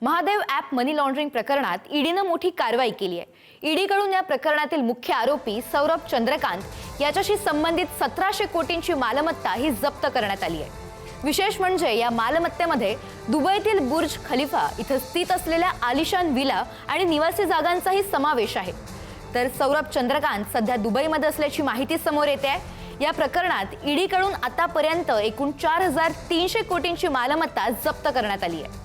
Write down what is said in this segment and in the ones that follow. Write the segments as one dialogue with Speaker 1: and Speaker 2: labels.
Speaker 1: Mahadev app मनी laundering प्रकरणात ईडीनं मोठी कारवाई केली आहे। ईडीकडून या प्रकरणातील मुख्य आरोपी सौरभ चंद्रकांत याच्याशी संबंधित 1700 कोटींची मालमत्ता ही जप्त करण्यात आली आहे। विशेष म्हणजे या मालमत्तेमध्ये दुबईतील बुर्ज खलिफा इथं स्थित असलेल्या आलिशान विला आणि निवासी जागांचाही समावेश आहे। तर सौरभ चंद्रकांत सध्या दुबईमध्ये असल्याची माहिती समोर येते आहे। या प्रकरणात ईडीकडून आतापर्यंत एकूण 4300 कोटींची मालमत्ता जप्त करण्यात आली आहे।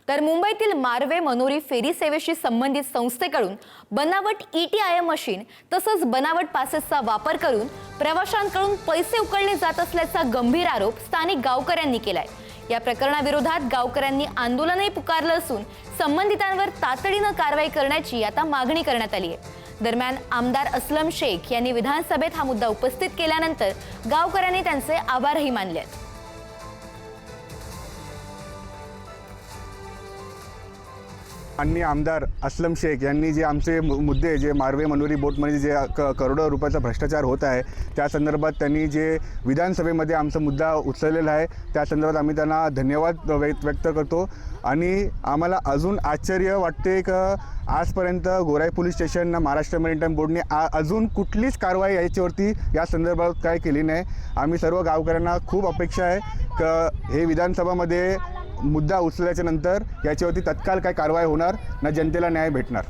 Speaker 1: तर मुंबईतील मार्वे मनोरी फेरी सेवेशी संबंधित संस्थेकडून बनावट ETIM मशीन तसंच बनावट पासेसचा वापर करून प्रवाशांकडून पैसे उकळले जात असल्याचा गंभीर आरोप स्थानिक गावकऱ्यांनी केलाय। या प्रकरणाविरोधात गावकऱ्यांनी आंदोलनही पुकारलं असून संबंधितांवर तातडीनं कारवाई करण्याची आता मागणी करण्यात आली आहे। दरम्यान आमदार असलम शेख यांनी विधानसभेत हा मुद्दा उपस्थित केल्यानंतर गावकऱ्यांनी त्यांचे आभारही मानले आहेत।
Speaker 2: माननीय आमदार असलम शेख यांनी जे आमचे मुद्दे जे मार्वे मनोरी बोटमध्ये जे करोडो रुपयाचा भ्रष्टाचार होत आहे त्या संदर्भात त्यांनी जे विधानसभेमध्ये आमचा मुद्दा उचललेला आहे त्या संदर्भात आम्ही त्यांना धन्यवाद व्यक्त करतो। आणि आम्हाला अजून आश्चर्य वाटते की आजपर्यंत गोराई पोलीस स्टेशन महाराष्ट्र मॅरिटाईम बोर्डने अजून कुठलीच कारवाई याच्यावरती या संदर्भात काय केली नाही। आम्ही सर्व गावकऱ्यांना खूप अपेक्षा आहे की हे विधानसभामध्ये मुद्दा उचलल्याच्या नंतर याच्यावरती तत्काळ काय कारवाई होणार ना जनतेला न्याय भेटणार।